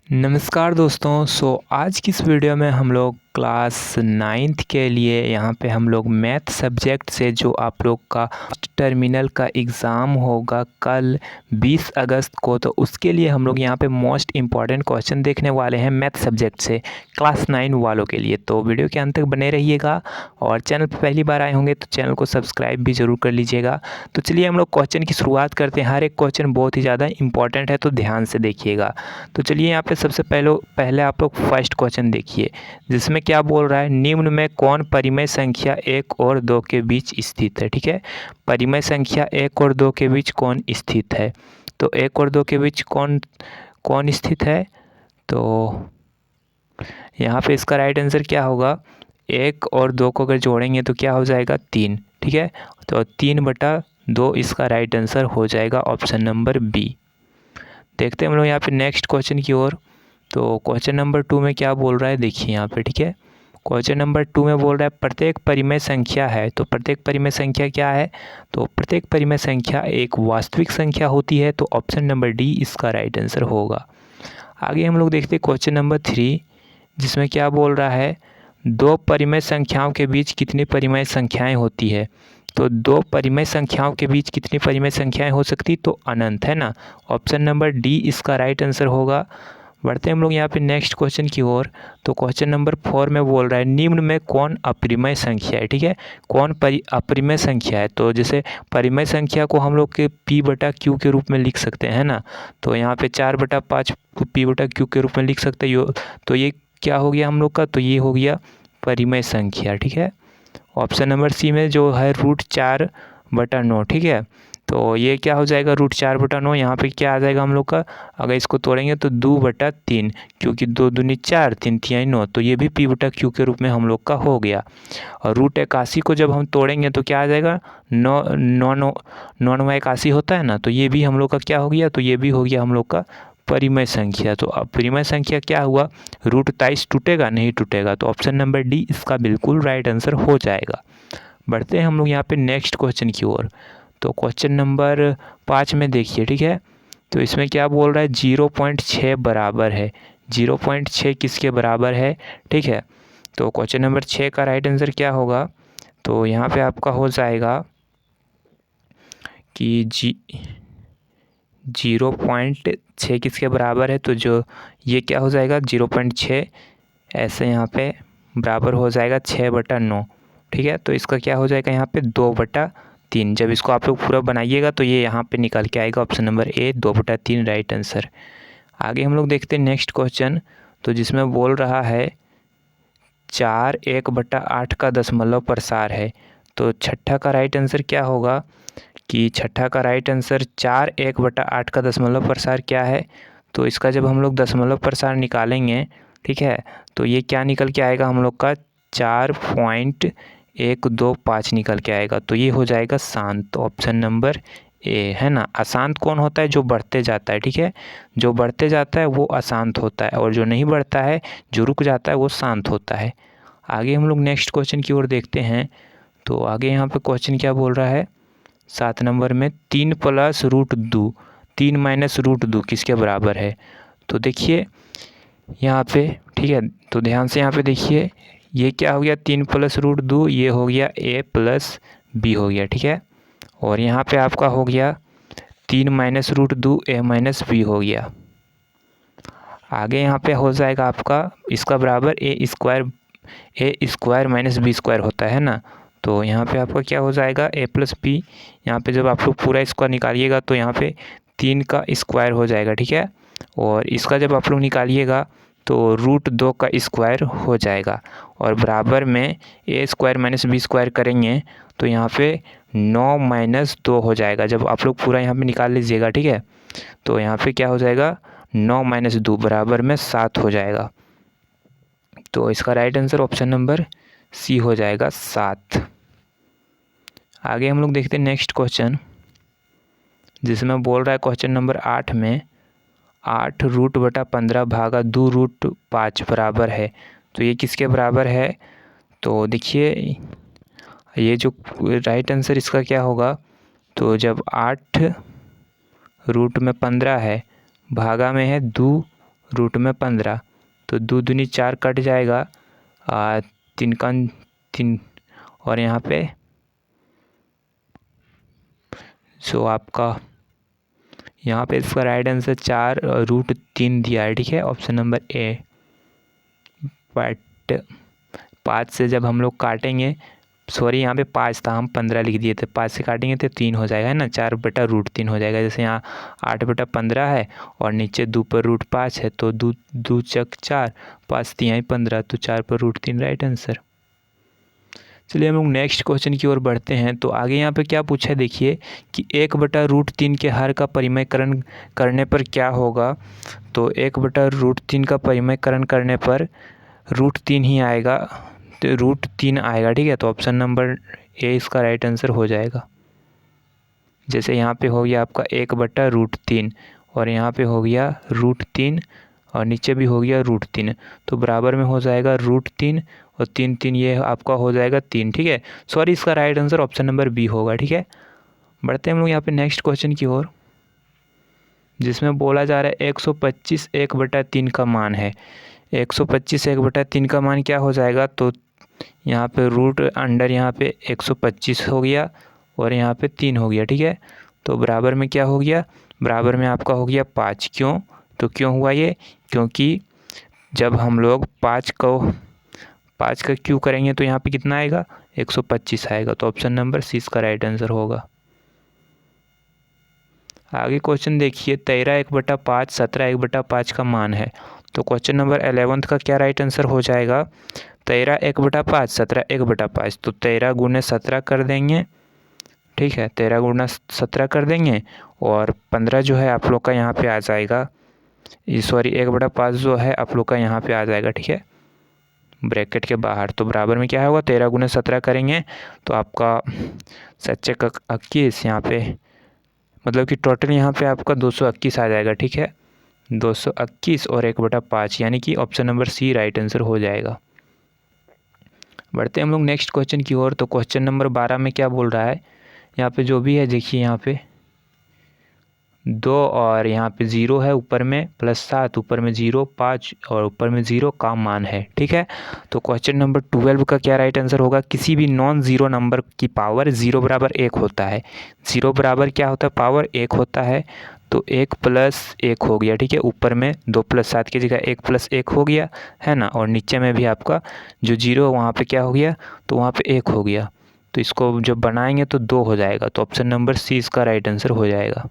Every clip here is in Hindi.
नमस्कार दोस्तों। आज की इस वीडियो में हम लोग क्लास 9th के लिए यहाँ पे हम लोग मैथ सब्जेक्ट से जो आप लोग का टर्मिनल का एग्ज़ाम होगा कल 20 अगस्त को, तो उसके लिए हम लोग यहाँ पे मोस्ट इम्पॉर्टेंट क्वेश्चन देखने वाले हैं मैथ सब्जेक्ट से क्लास 9 वालों के लिए। तो वीडियो के अंत तक बने रहिएगा और चैनल पर पहली बार आए होंगे तो चैनल को सब्सक्राइब भी ज़रूर कर लीजिएगा। तो चलिए हम लोग क्वेश्चन की शुरुआत करते हैं। हर एक क्वेश्चन बहुत ही ज़्यादा इंपॉर्टेंट है, तो ध्यान से देखिएगा। तो चलिए यहाँ पे सबसे पहले आप लोग फर्स्ट क्वेश्चन देखिए, जिसमें क्या बोल रहा है, निम्न में कौन परिमेय संख्या 1 और 2 के बीच स्थित है। ठीक है, परिमेय संख्या 1 और 2 के बीच कौन स्थित है। तो 1 और 2 के बीच कौन कौन स्थित है, तो यहाँ पे इसका राइट आंसर क्या होगा, 1 और 2 को अगर जोड़ेंगे तो क्या हो जाएगा 3। ठीक है, तो 3/2 इसका राइट आंसर हो जाएगा, ऑप्शन नंबर बी। देखते हैं हम लोग यहाँ पे नेक्स्ट क्वेश्चन की ओर। तो क्वेश्चन नंबर 2 में क्या बोल रहा है, देखिए यहाँ पे। ठीक है, क्वेश्चन नंबर 2 में बोल रहा है प्रत्येक परिमेय संख्या है। तो प्रत्येक परिमेय संख्या क्या है, तो प्रत्येक परिमेय संख्या एक वास्तविक संख्या होती है। तो ऑप्शन नंबर डी इसका राइट आंसर होगा। आगे हम लोग देखते हैं क्वेश्चन नंबर 3, जिसमें क्या बोल रहा है, दो परिमेय संख्याओं के बीच कितनी परिमेय संख्याएं होती है। तो दो परिमेय संख्याओं के बीच कितनी परिमेय संख्याएं हो सकती, तो अनंत, है ना। ऑप्शन नंबर डी इसका राइट आंसर होगा। बढ़ते हैं हम लोग यहाँ पे नेक्स्ट क्वेश्चन की ओर। तो क्वेश्चन नंबर 4 में बोल रहा है निम्न में कौन अपरिमेय संख्या है। ठीक है, कौन अपरिमेय संख्या है। तो जैसे परिमेय संख्या को हम लोग के p/q के रूप में लिख सकते हैं ना, तो यहाँ पे 4/5 p/q के रूप में लिख सकते हैं। तो ये क्या हो गया हम लोग का, तो ये हो गया परिमेय संख्या। ठीक है, ऑप्शन नंबर सी में जो है √4/9। ठीक है, तो ये क्या हो जाएगा √4/9। यहाँ पे क्या आ जाएगा हम लोग का, अगर इसको तोड़ेंगे तो 2/3, क्योंकि 2 दूनी 4, 3 तिहाई 9, तो ये भी p/q के रूप में हम लोग का हो गया। और √81 को जब हम तोड़ेंगे तो क्या आ जाएगा, 9 होता है ना, तो ये भी हम लोग का क्या हो गया, तो ये भी हो गया हम लोग का परिमेय संख्या। तो अब परिमेय संख्या क्या हुआ, √23 टूटेगा नहीं टूटेगा। तो ऑप्शन नंबर डी इसका बिल्कुल राइट आंसर हो जाएगा। बढ़ते हैं हम लोग यहाँ पे नेक्स्ट क्वेश्चन की ओर। तो क्वेश्चन नंबर 5 में देखिए। ठीक है, तो इसमें क्या बोल रहा है, 0.6 बराबर है। 0.6 किसके बराबर है। ठीक है, तो क्वेश्चन नंबर 6 का राइट आंसर क्या होगा, तो यहाँ पे आपका हो जाएगा कि 0.6 किसके बराबर है। तो जो ये क्या हो जाएगा 0.6 ऐसे यहाँ पे बराबर हो जाएगा 6/9। ठीक है, तो इसका क्या हो जाएगा यहाँ पे 2/3। जब इसको आप लोग पूरा बनाइएगा तो ये यहाँ पे निकल के आएगा, option number A 2/3 right answer. आगे हम लोग देखते हैं नेक्स्ट क्वेश्चन, तो जिसमें बोल रहा है 4 1/8 का दशमलव प्रसार है। तो छठा का राइट आंसर क्या होगा, कि छठा का राइट आंसर 4 1/8 का दशमलव प्रसार क्या है। तो इसका जब हम लोग दशमलव प्रसार निकालेंगे, ठीक है, तो ये क्या निकल के आएगा हम लोग का 4.125 निकल के आएगा। तो ये हो जाएगा शांत, ऑप्शन नंबर ए, है ना। अशांत कौन होता है, जो बढ़ते जाता है। ठीक है, जो बढ़ते जाता है वो अशांत होता है, और जो नहीं बढ़ता है, जो रुक जाता है, वो शांत होता है। आगे हम लोग नेक्स्ट क्वेश्चन की ओर देखते हैं। तो आगे यहाँ पे क्वेश्चन क्या बोल रहा है, 7 नंबर में 3 + √2, 3 - √2 किसके बराबर है। तो देखिए यहाँ पे, ठीक है, तो ध्यान से यहाँ पे देखिए, ये क्या हो गया 3 + √2, ये हो गया a + b हो गया। ठीक है, और यहाँ पे आपका हो गया 3 - √2 a - b हो गया। आगे यहाँ पे हो जाएगा आपका इसका बराबर a² - b² होता है ना। तो यहाँ पे आपका क्या हो जाएगा a + b। यहाँ पे जब आप लोग पूरा स्क्वायर निकालिएगा तो यहाँ पे 3 का स्क्वायर हो जाएगा। ठीक है, और इसका जब आप लोग निकालिएगा तो √2 का स्क्वायर हो जाएगा, और बराबर में a² - b² करेंगे तो यहाँ पे 9 - 2 हो जाएगा। जब आप लोग पूरा यहाँ पे निकाल लीजिएगा, ठीक है, तो यहाँ पे क्या हो जाएगा 9 - 2 बराबर में 7 हो जाएगा। तो इसका right answer option number C हो जाएगा 7। आगे हम लोग देखते हैं नेक्स्ट क्वेश्चन, जिसमें बोल रहा है क्वेश्चन नंबर 8 में 8 √15 भागा 2 √5 बराबर है। तो ये किसके बराबर है। तो देखिए ये जो राइट आंसर इसका क्या होगा, तो जब 8 रूट में 15 है, भागा में है 2 रूट में 15, तो 2 दूनी 4 कट जाएगा, 3 का 3, और यहाँ पे आपका यहाँ पे इसका राइट आंसर 4√3 दिया है, ठीक है, ऑप्शन नंबर ए। बट 5 से जब हम लोग काटेंगे, सॉरी यहाँ पे 5 था, हम 15 लिख दिए थे, 5 से काटेंगे तो 3 हो जाएगा, है ना, 4/√3 हो जाएगा। जैसे यहाँ 8/15 है और नीचे 2/5 है, तो 2 चक 4, 5 तिहाई 15, तो 4/√3 राइट आंसर। चलिए हम लोग नेक्स्ट क्वेश्चन की ओर बढ़ते हैं। तो आगे यहाँ पे क्या पूछा है देखिए कि 1/√3 के हर का परिमेयकरण करने पर क्या होगा। तो 1/√3 का परिमेयकरण करने पर √3 ही आएगा, तो √3 आएगा, ठीक है। तो ऑप्शन नंबर ए इसका राइट आंसर हो जाएगा। जैसे यहाँ पे हो गया आपका 1/√3 और यहाँ पे हो गया √3 और नीचे भी हो गया √3, तो बराबर में हो जाएगा √3 और 3 ये आपका हो जाएगा 3, ठीक है। सॉरी, इसका right answer option number B होगा, ठीक है। बढ़ते हैं हम लोग यहाँ पे नेक्स्ट क्वेश्चन की ओर, जिसमें बोला जा रहा है 125 1/3 का मान है। 125 1/3 का मान क्या हो जाएगा। तो यहाँ पे रूट अंडर यहाँ पे 125 हो गया और यहाँ पे 3 हो गया, ठीक है। तो बराबर में क्या हो गया, बराबर में आपका हो गया 5। क्यों, तो क्यों हुआ ये, क्योंकि जब हम लोग 5 का क्यू करेंगे तो यहाँ पे कितना आएगा, 125 आएगा। तो ऑप्शन नंबर सी इसका राइट आंसर होगा। आगे क्वेश्चन देखिए 13 1/5 17 1/5 का मान है। तो क्वेश्चन नंबर 11 का क्या राइट आंसर हो जाएगा। 13 1/5 17 1/5, तो 13 गुने 17 कर देंगे, ठीक है, 13 गुना 17 कर देंगे और 15 जो है आप लोग का यहाँ पे आ जाएगा, सॉरी 1/5 जो है आप लोग का यहाँ पे आ जाएगा, ठीक है, ब्रैकेट के बाहर। तो बराबर में क्या होगा, 13 गुने 17 करेंगे तो आपका 7×21 यहाँ पे, मतलब कि टोटल यहाँ पे आपका 221 आ जाएगा, ठीक है, 221 और 1/5, यानी कि option number C right answer हो जाएगा। बढ़ते हैं हम लोग नेक्स्ट क्वेश्चन की ओर। तो क्वेश्चन नंबर 12 में क्या बोल रहा है, यहाँ पे जो भी है देखिए, यहाँ पे 2 और यहाँ पे 0 है, ऊपर में +7, ऊपर में 0, 5 और ऊपर में 0 का मान है, ठीक है। तो क्वेश्चन नंबर 12 का क्या राइट आंसर होगा, किसी भी नॉन ज़ीरो नंबर की पावर 0 बराबर 1 होता है। 0 बराबर क्या होता है, पावर 1 होता है। तो 1 + 1 हो गया, ठीक है, ऊपर में 2 + 7 की जगह 1 + 1 हो गया, है ना, और नीचे में भी आपका जो 0 वहाँ पे क्या हो गया, तो वहाँ पे 1 हो गया। तो इसको जब बनाएंगे तो 2 हो जाएगा। तो ऑप्शन नंबर सी इसका राइट आंसर हो जाएगा।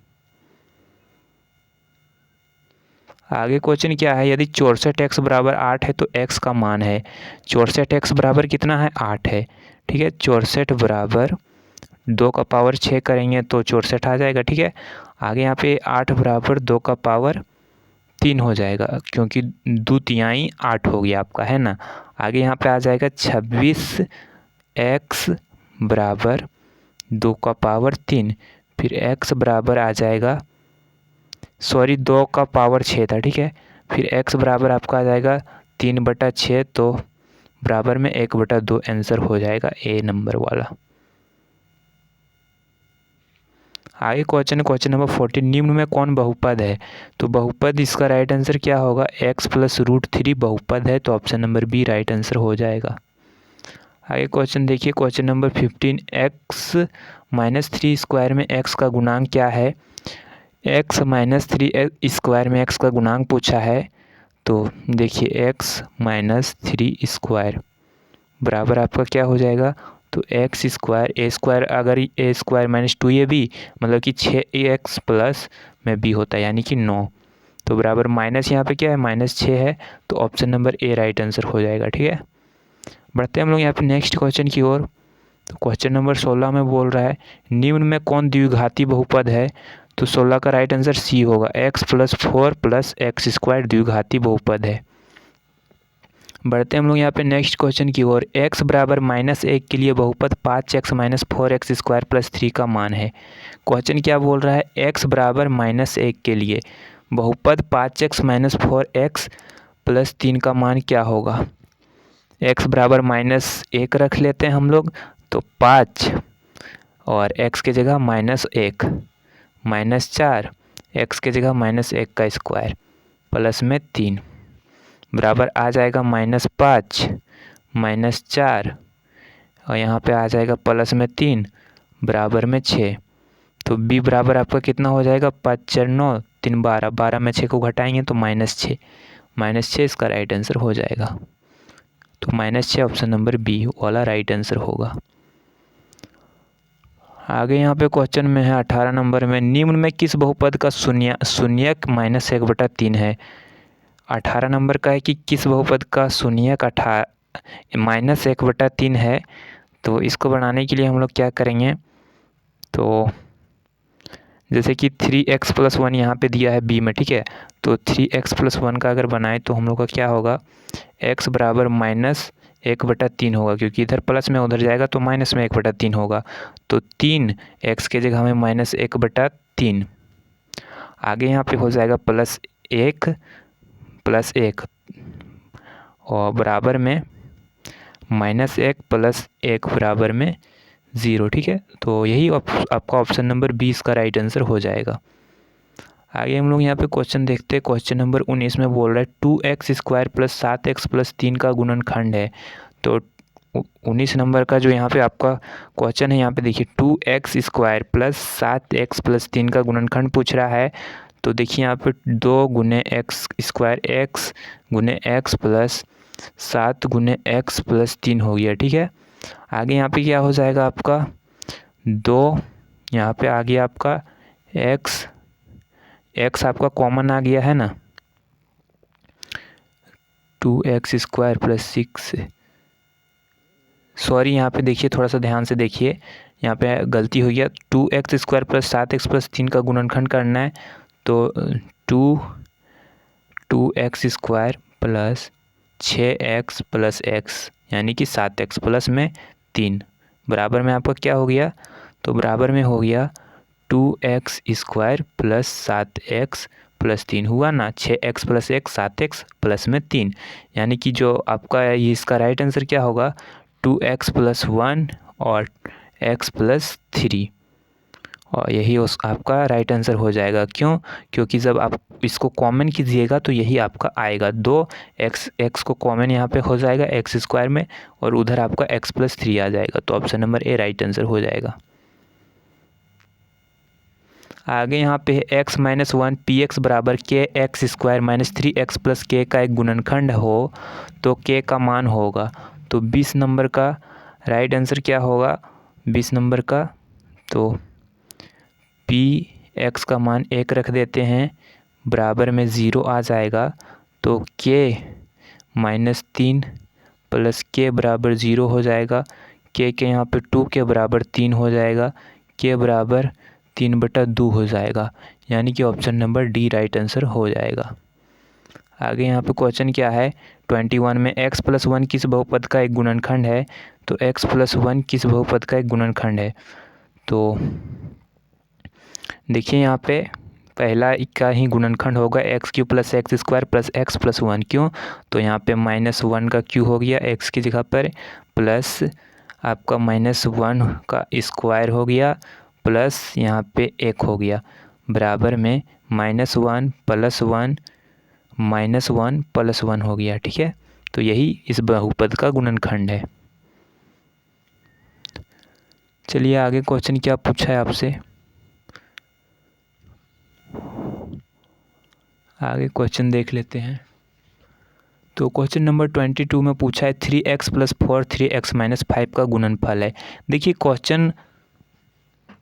आगे क्वेश्चन क्या है, यदि 64x बराबर 8 है तो x का मान है। 64x बराबर कितना है, 8 है, ठीक है। 64 बराबर 2 का पावर 6 करेंगे तो 64 आ जाएगा, ठीक है। आगे यहाँ पे 8 बराबर 2 का पावर 3 हो जाएगा, क्योंकि 2 तिहाई 8 हो गया आपका, है ना। आगे यहाँ पे आ जाएगा 26x बराबर 2 का पावर 3, फिर x बराबर आ जाएगा, सॉरी 2 का पावर 6 था, ठीक है। फिर x बराबर आपका आ जाएगा 3/6, तो बराबर में 1/2 आंसर हो जाएगा ए नंबर वाला। आगे क्वेश्चन नंबर 14, निम्न में कौन बहुपद है। तो बहुपद इसका राइट आंसर क्या होगा, x + √3 बहुपद है, तो option number B right answer हो जाएगा। आगे क्वेश्चन देखिए, क्वेश्चन नंबर 15, x - 3 स्क्वायर में x का गुणांक क्या है। x - 3 स्क्वायर में x का गुणांक पूछा है। तो देखिए x - 3 स्क्वायर बराबर आपका क्या हो जाएगा, तो x स्क्वायर a स्क्वायर, अगर a स्क्वायर - 2ab मतलब कि 6ax प्लस में b होता है, यानी कि 9, तो बराबर माइनस यहाँ पे क्या है, -6 है, तो option number A right answer हो जाएगा, ठीक है। बढ़ते हैं हम लोग यहाँ पे नेक्स्ट क्वेश्चन की ओर। तो क्वेश्चन नंबर 16 में बोल रहा है, निम्न में कौन द्विघाती बहुपद है। तो 16 का राइट आंसर सी होगा, x + 4 + x² द्विघाती बहुपद है। बढ़ते हैं हम लोग यहाँ पे नेक्स्ट क्वेश्चन की ओर। x बराबर -1 के लिए बहुपद 5x - 4x² + 3 का मान है। क्वेश्चन क्या बोल रहा है, x बराबर -1 के लिए बहुपद 5x - 4x + 3 का मान क्या होगा। x बराबर -1 रख लेते हैं हम लोग, तो 5 और x के जगह -1 -4, x के जगह -1 का स्क्वायर, प्लस में 3 बराबर आ जाएगा -5 -4 और यहाँ पे आ जाएगा प्लस में 3 बराबर में 6। तो b बराबर आपका कितना हो जाएगा 5 4 9 3 12, 12 में 6 को घटाएंगे तो -6 इसका राइट आंसर हो जाएगा। तो -6 ऑप्शन नंबर बी वाला राइट आंसर होगा। आगे यहाँ पे क्वेश्चन में है 18 नंबर में, निम्न में किस बहुपद का शून्यक -1/3 है। 18 नंबर का है कि किस बहुपद का शून्यक -1/3 है। तो इसको बनाने के लिए हम लोग क्या करेंगे, तो जैसे कि 3x + 1 यहाँ पे दिया है b में, ठीक है। तो 3x + 1 का अगर बनाए तो हम लोग का क्या होगा, x बराबर -1/3 होगा, क्योंकि इधर प्लस में उधर जाएगा तो माइनस में 1/3 होगा। तो 3x के जगह हमें -1/3। आगे यहाँ पे हो जाएगा +1 और बराबर में -1 + 1 बराबर में 0, ठीक है। तो यही आपका ऑप्शन नंबर 20 का राइट आंसर हो जाएगा। आगे हम लोग यहाँ पे क्वेश्चन देखते हैं। क्वेश्चन नंबर 19 में बोल रहा है 2x² + 7x + 3 का गुणनखंड है। तो 19 नंबर का जो यहाँ पे आपका क्वेश्चन है, यहाँ पे देखिए 2x² + 7x + 3 का गुणनखंड पूछ रहा है। तो देखिए यहाँ पे 2 × x² x × x + 7 × x + 3 हो गया, ठीक है। आगे यहाँ पे क्या हो जाएगा आपका 2, यहाँ पे आ गया आपका x आपका कॉमन आ गया है ना, 2x² + 6, सॉरी यहाँ पे देखिए थोड़ा सा ध्यान से देखिए, यहाँ पे गलती हो गया। 2x² + 7x + 3 का गुणनखंड करना है। तो 2x² + 6x + x यानी कि 7x प्लस में 3 बराबर में आपका क्या हो गया, तो बराबर में हो गया 2x² + 7x + 3 हुआ ना, 6x + 1 7x प्लस में 3, यानी कि जो आपका इसका राइट आंसर क्या होगा 2x + 1 और x + 3, और यही उस आपका राइट आंसर हो जाएगा। क्यों, क्योंकि जब आप इसको कॉमन कीजिएगा तो यही आपका आएगा, 2x को कॉमन यहाँ पे हो जाएगा x² में और उधर आपका x + 3 आ जाएगा। तो option number A right answer हो जाएगा। आगे यहाँ पे x - 1 px बराबर kx² - 3x + k का एक गुणनखंड हो तो k का मान होगा। तो 20 नंबर का राइट आंसर क्या होगा, 20 नंबर का, तो px का मान 1 रख देते हैं, बराबर में 0 आ जाएगा। तो k - 3 + k बराबर 0 हो जाएगा। k के यहाँ पे 2 के बराबर 3 हो जाएगा, k बराबर 3/2 हो जाएगा, यानी कि option number D right answer हो जाएगा। आगे यहाँ पे क्वेश्चन क्या है 21 में x + 1 किस बहुपद का एक गुणनखंड है। तो x + 1 किस बहुपद का एक गुणनखंड है, तो देखिए यहाँ पे पहला का ही गुणनखंड होगा x³ + x² + x + 1। क्यों, तो यहाँ पे -1 का क्यू हो गया x की जगह पर, प्लस आपका -1 का स्क्वायर हो गया, प्लस यहाँ पे 1 हो गया, बराबर में -1 + 1 -1 + 1 हो गया, ठीक है। तो यही इस बहुपद का गुणनखंड है। चलिए आगे क्वेश्चन क्या पूछा है आपसे, आगे क्वेश्चन देख लेते हैं। तो क्वेश्चन नंबर 22 में पूछा है 3x + 4 3x - 5 का गुणनफल है। देखिए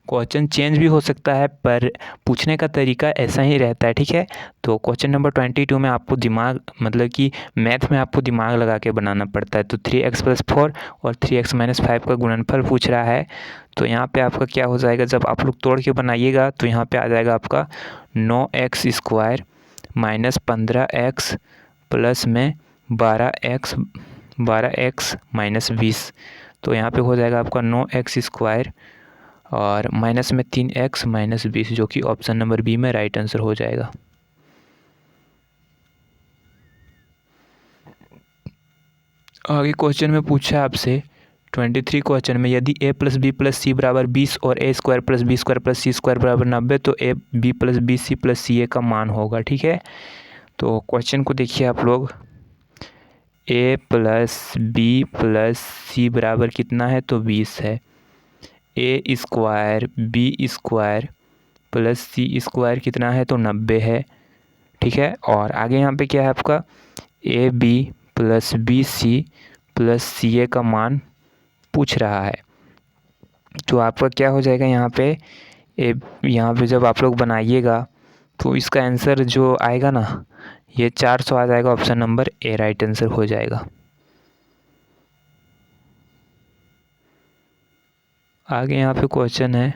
क्वेश्चन चेंज भी हो सकता है, पर पूछने का तरीका ऐसा ही रहता है, ठीक है। तो क्वेश्चन नंबर 22 में आपको दिमाग, मतलब कि मैथ में आपको दिमाग लगा के बनाना पड़ता है। तो 3x + 4 और 3x - 5 का गुणनफल पूछ रहा है। तो यहाँ पे आपका क्या हो जाएगा, जब आप लोग तोड़ के बनाइएगा तो यहाँ पे आ जाएगा आपका 9x² - 15x प्लस में 12x - 20। तो यहाँ पे हो जाएगा आपका 9x² और माइनस में 3x - 20, जो कि ऑप्शन नंबर बी में राइट आंसर हो जाएगा। आगे क्वेश्चन में पूछा आपसे 23 क्वेश्चन में, यदि a + b + c बराबर 20 और a² + b² + c² बराबर 90 तो a b + b c + ca का मान होगा, ठीक है। तो क्वेश्चन को देखिए आप लोग, a plus B plus C बराबर कितना है, तो 20 है। ए स्क्वायर बी स्क्वायर प्लस सी स्क्वायर कितना है, तो 90 है। ठीक है, और आगे यहाँ पे क्या है आपका, A B plus B C plus C A का मान पूछ रहा है। तो आपका क्या हो जाएगा यहाँ पे, यहाँ पे जब आप लोग बनाइएगा तो इसका आंसर जो आएगा ना, ये 400 आ जाएगा। Option number A right answer हो जाएगा। आगे यहाँ पे क्वेश्चन है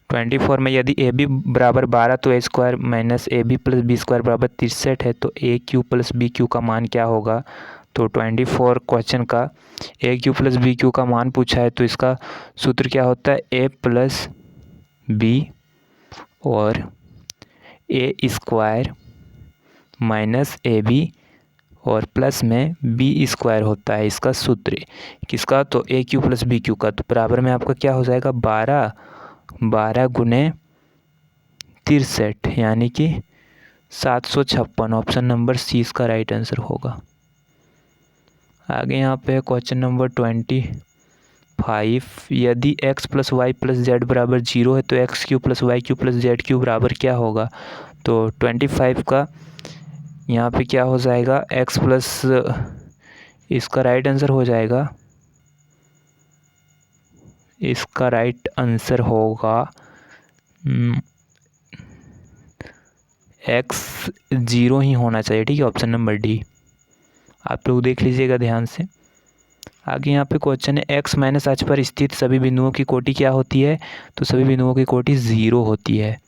24 में यदि ए बी बराबर 12 तो A square minus A B plus B square बराबर 63 है, तो A cube plus B cube का मान क्या होगा। तो 24 क्वेश्चन का A cube plus B cube का मान पूछा है, तो इसका सूत्र क्या होता है, ए प्लस बी और ए स्क्वायर माइनस ए बी और प्लस में बी स्क्वायर होता है इसका सूत्र। किसका, तो A cube plus B cube का। तो बराबर में आपका क्या हो जाएगा, 12 गुने 63 यानी कि 756। ऑप्शन नंबर सी इसका राइट आंसर होगा। आगे यहाँ पे क्वेश्चन नंबर 25, यदि x plus Y plus Z बराबर 0 है तो X cube plus Y cube plus Z cube बराबर क्या होगा। तो 25 का यहाँ पे क्या हो जाएगा, x प्लस, इसका राइट आंसर हो जाएगा, इसका राइट आंसर होगा x 0 ही होना चाहिए। ठीक है, ऑप्शन नंबर डी आप लोग देख लीजिएगा ध्यान से। आगे यहाँ पे क्वेश्चन है x माइनस h पर स्थित सभी बिंदुओं की कोटि क्या होती है, तो सभी बिंदुओं की कोटि 0 होती है।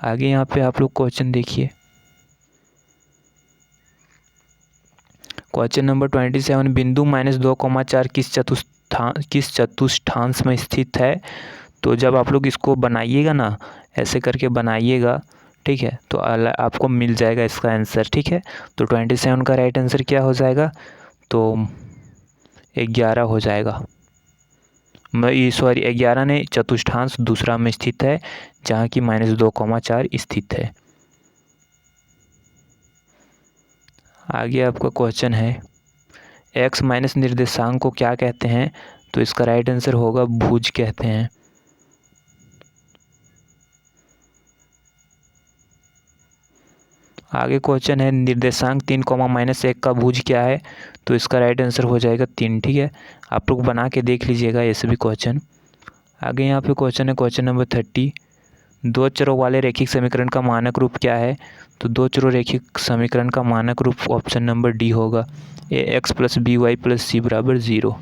आगे यहाँ पे आप लोग क्वेश्चन देखिए, क्वेश्चन नंबर 27, बिंदु -2,4 किस चतुष्टांश में स्थित है। तो जब आप लोग इसको बनाइएगा ना, ऐसे करके बनाइएगा, ठीक है, तो आपको मिल जाएगा इसका आंसर। ठीक है, तो 27 का राइट आंसर क्या हो जाएगा, तो 11 हो जाएगा। सॉरी 11 नहीं, चतुष्टांश दूसरा में स्थित है जहाँ की -2,4 स्थित है। आगे आपका क्वेश्चन है x माइनस निर्देशांक को क्या कहते हैं, तो इसका राइट आंसर होगा भुज कहते हैं। आगे क्वेश्चन है निर्देशांक 3, -1 का भुज क्या है, तो इसका राइट आंसर हो जाएगा 3। ठीक है, आप लोग बना के देख लीजिएगा ये सभी क्वेश्चन। आगे यहाँ पे क्वेश्चन है क्वेश्चन नंबर 30, दो चरों वाले रैखिक समीकरण का मानक रूप क्या है। तो दो चरों रैखिक समीकरण का मानक रूप ऑप्शन नंबर डी होगा, A X plus B Y plus C बराबर 0।